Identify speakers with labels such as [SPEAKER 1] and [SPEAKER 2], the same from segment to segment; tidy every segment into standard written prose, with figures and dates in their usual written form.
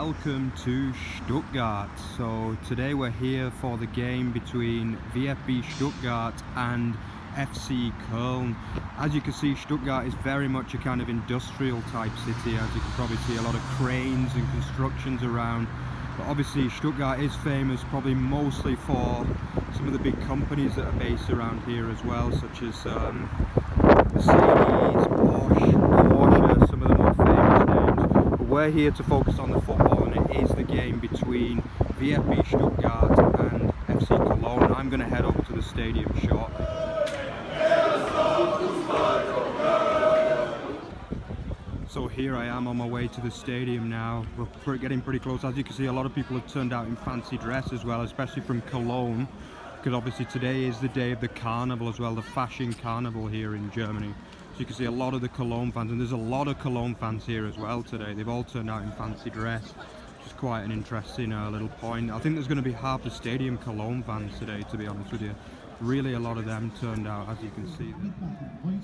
[SPEAKER 1] welcome to Stuttgart. So today we're here for the game between VfB Stuttgart and FC Köln. As you can see, Stuttgart is very much a kind of industrial type city. As you can probably see, a lot of cranes and constructions around. But obviously Stuttgart is famous probably mostly for some of the big companies that are based around here as well, such as Mercedes, Porsche, some of the more famous names. But we're here to focus on the football, and it is the game between VfB Stuttgart and FC Köln. I'm going to head over to the stadium short. So here I am on my way to the stadium now. We're getting pretty close. As you can see, a lot of people have turned out in fancy dress as well, especially from Cologne, because obviously today is the day of the carnival as well, the fashion carnival here in Germany. So you can see a lot of the Cologne fans, and there's a lot of Cologne fans here as well today. They've all turned out in fancy dress, which is quite an interesting little point. I think there's going to be half the stadium Cologne fans today, to be honest with you. Really a lot of them turned out, as you can see.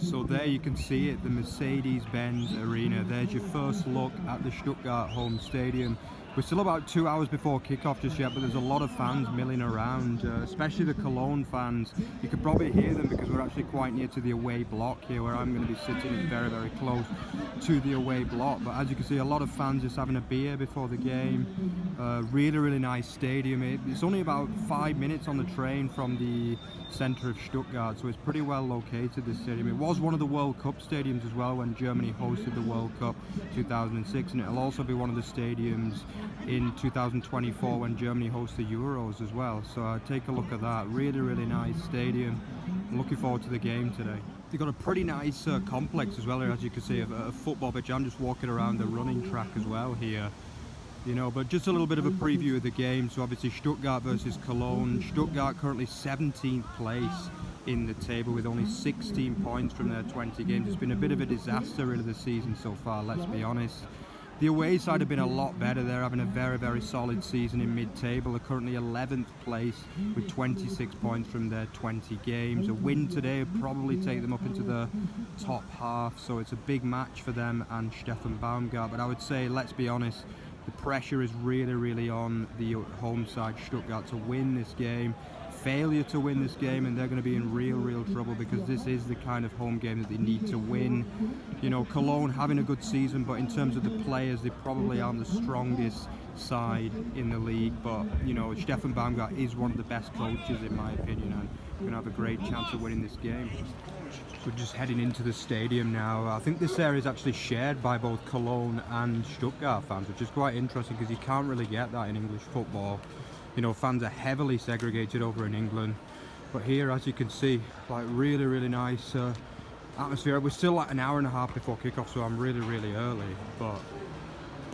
[SPEAKER 1] So there you can see it, the Mercedes-Benz Arena. There's your first look at the Stuttgart home stadium. We're still about 2 hours before kickoff just yet, but there's a lot of fans milling around, especially the Cologne fans. You could probably hear them because we're actually quite near to the away block here, where I'm going to be sitting is very, very close to the away block. But as you can see, a lot of fans just having a beer before the game. Really, really nice stadium. It's only about 5 minutes on the train from the centre of Stuttgart, so it's pretty well located, this stadium. It was one of the World Cup stadiums as well when Germany hosted the World Cup 2006, and it'll also be one of the stadiums in 2024 when Germany hosts the Euros as well. So take a look at that. Really, really nice stadium. I'm looking forward to the game today. They've got a pretty nice complex as well here, as you can see, a football pitch. I'm just walking around the running track as well here. You know, but just a little bit of a preview of the game. So obviously Stuttgart versus Cologne. Stuttgart currently 17th place in the table with only 16 points from their 20 games. It's been a bit of a disaster really this season so far, let's be honest. The away side have been a lot better. They're having a very, very solid season in mid-table. They're currently 11th place with 26 points from their 20 games. A win today would probably take them up into the top half, so it's a big match for them and Stefan Baumgart. But I would say, let's be honest, the pressure is really, really on the home side, Stuttgart, to win this game. Failure to win this game, and they're going to be in real trouble, because this is the kind of home game that they need to win. You know, Cologne having a good season, but in terms of the players, they probably aren't the strongest side in the league. But you know, Stefan Baumgart is one of the best coaches in my opinion, and going to have a great chance of winning this game. We're just heading into the stadium now. I think this area is actually shared by both Cologne and Stuttgart fans, which is quite interesting because you can't really get that in English football. You know, fans are heavily segregated over in England, but here, as you can see, like really, really nice atmosphere. We're still like an hour and a half before kickoff, so I'm really, really early, but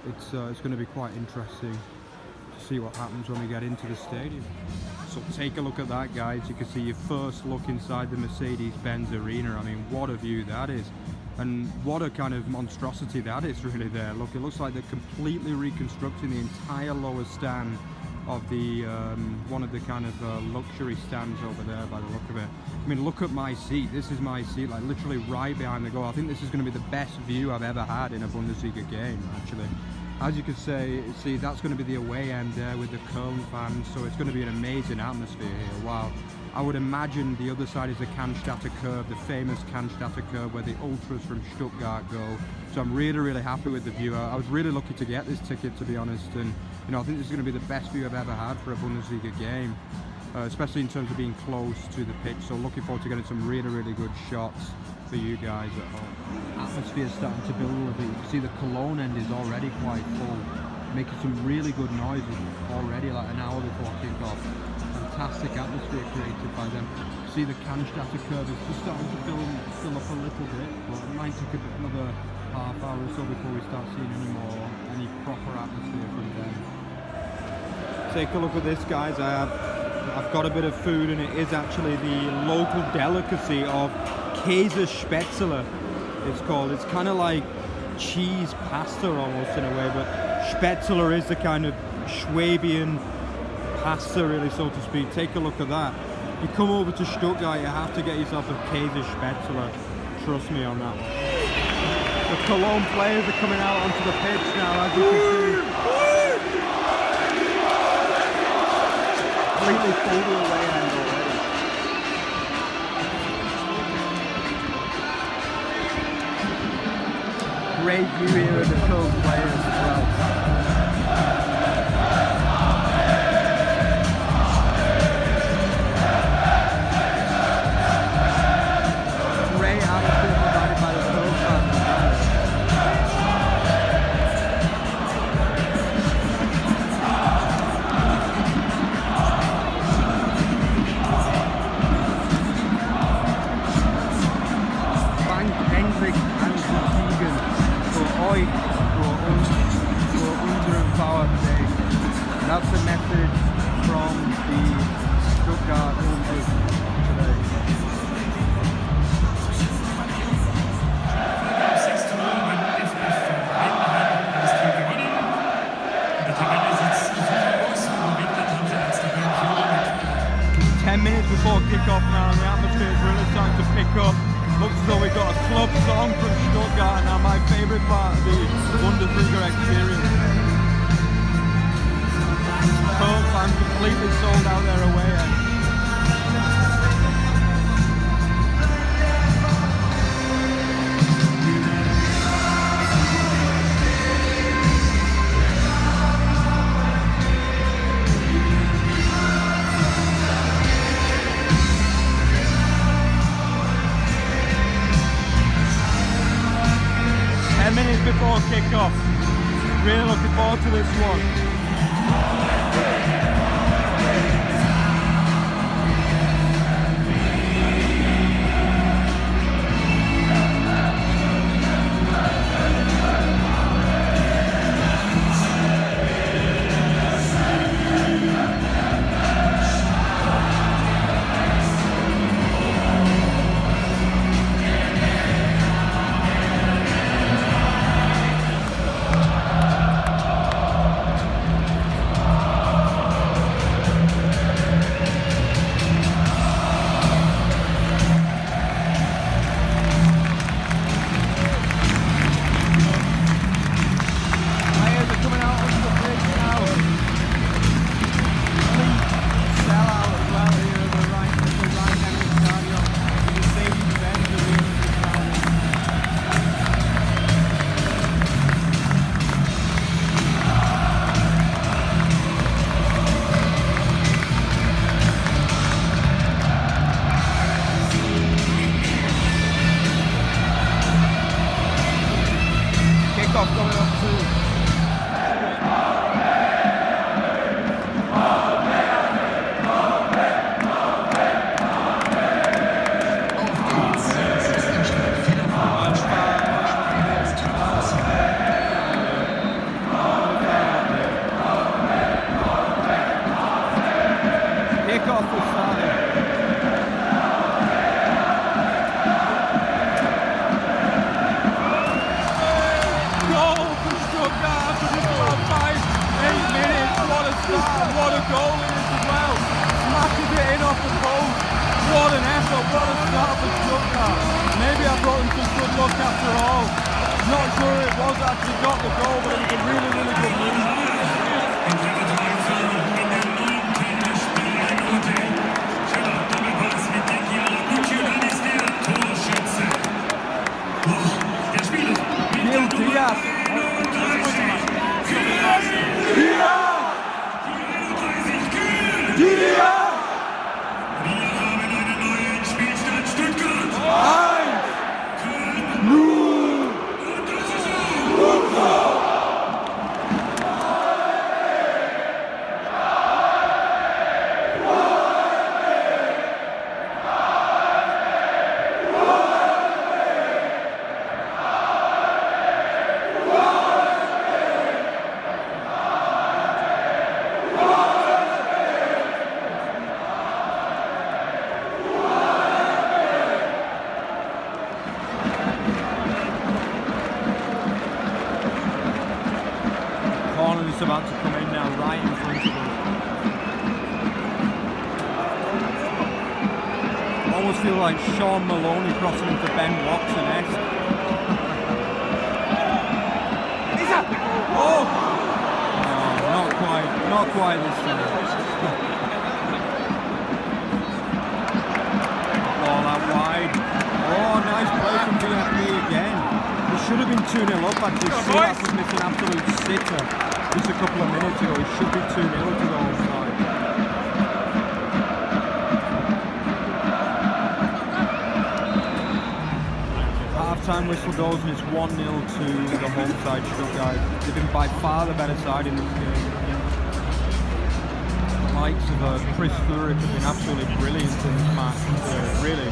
[SPEAKER 1] it's going to be quite interesting to see what happens when we get into the stadium. So take a look at that, guys. You can see your first look inside the Mercedes-Benz Arena. I mean, what a view that is, and what a kind of monstrosity that is really there. Look, it looks like they're completely reconstructing the entire lower stand of the one of the kind of luxury stands over there by the look of it. I mean, look at my seat. This is my seat, like literally right behind the goal. I think this is going to be the best view I've ever had in a Bundesliga game, actually. As you can see, that's going to be the away end there with the Köln fans, so it's going to be an amazing atmosphere here. Wow. I would imagine the other side is the Cannstatter curve, the famous Cannstatter curve where the ultras from Stuttgart go. So I'm really, really happy with the view. I was really lucky to get this ticket, to be honest, and you know, I think this is going to be the best view I've ever had for a Bundesliga game, especially in terms of being close to the pitch. So looking forward to getting some really, really good shots for you guys at home. Atmosphere starting to build a little bit. You can see the Cologne end is already quite full, making some really good noises already, like an hour before kickoff. Fantastic atmosphere created by them. See the Cannstatter curve is just starting to fill up a little bit, but it might take another half hour or so before we start seeing any proper atmosphere from them. Take a look at this, guys. I've got a bit of food, and it is actually the local delicacy of Käsespätzle, it's called. It's kind of like cheese pasta almost in a way, but Spätzle is the kind of Schwabian pasta, really, so to speak. Take a look at that. If you come over to Stuttgart, you have to get yourself a Käsespätzle. Trust me on that one. The Cologne players are coming out onto the pitch now, as you can see. completely full the away end already. Great view here of the Köln players as well. Great atmosphere provided by the Köln fans. 10 minutes before kick-off now, and the atmosphere is really starting to pick up. Looks as though we've got a club song from Stuttgart now, my favourite part of the Bundesliga experience. Köln fans completely sold out their away end. Minutes before kick-off. Really looking forward to this one. What a goal it is as well. Smashes it in off the post. What an effort, what a start for Stuttgart. Maybe I brought him some good luck after all. Not sure it was actually got the goal, but it was a really, really good move. It's about to come in now, right in front of us. Almost feel like Sean Maloney crossing into Ben Watson-esque. Oh! No, not quite this time. should have been 2-0 up actually. Silas was missing an absolute sitter just a couple of minutes ago. It should be 2-0 to the home side. Half-time whistle goes and it's 1-0 to the home side Stuttgart. They've been by far the better side in this game. The likes of Chris Führig have been absolutely brilliant in this match. Really.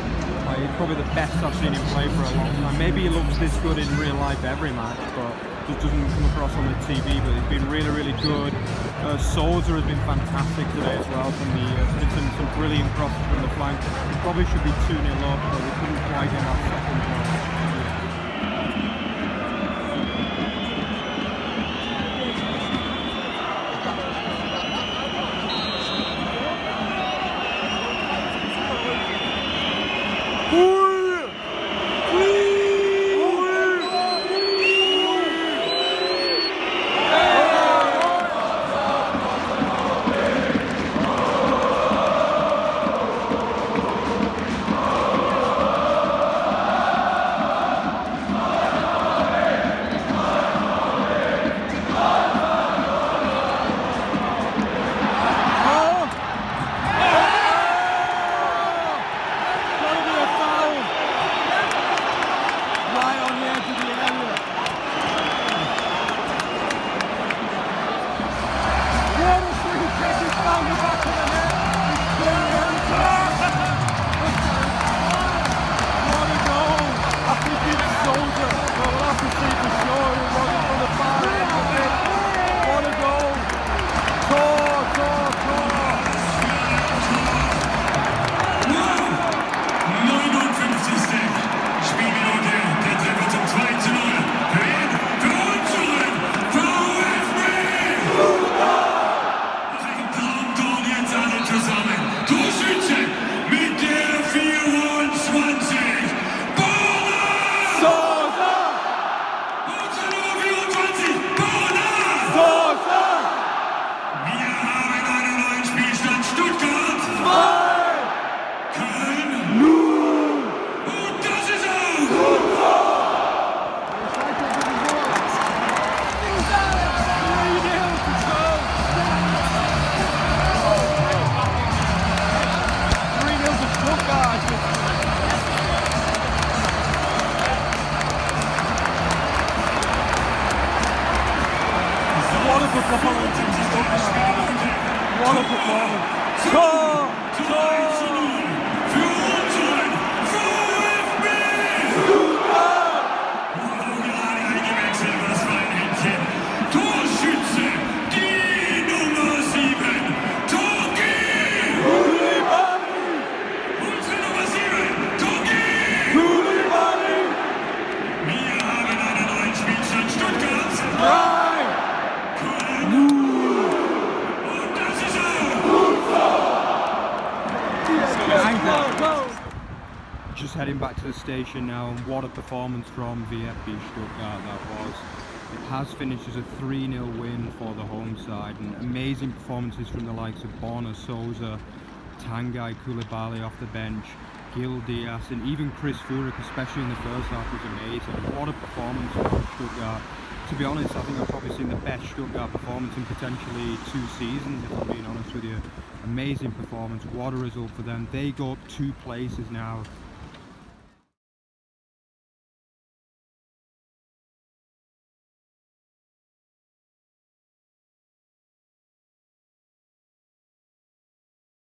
[SPEAKER 1] He's probably the best I've seen him play for a long time. Maybe he looks this good in real life every match, but just doesn't come across on the TV. But he's been really, really good. Souza has been fantastic today as well. From the some brilliant crosses from the flank. It probably should be 2-0 up, but we couldn't quite get that second goal. What a performance! Tor! Für unseren VfB Stuttgart! Gerade eingewechselt, was für ein Händchen. Torschütze, die Nummer 7, Togi! Unsere Nummer 7, Togi! Wir haben einen neuen Spielstand Stuttgart. Just heading back to the station now, and what a performance from VfB Stuttgart that was. It has finished as a 3-0 win for the home side, and amazing performances from the likes of Bonner, Souza, Tanguy, Koulibaly off the bench, Gil Diaz, and even Chris Führig, especially in the first half, was amazing. What a performance from Stuttgart. To be honest, I think I've probably seen the best Stuttgart performance in potentially 2 seasons, if I'm being honest with you. Amazing performance, what a result for them. They go up 2 places now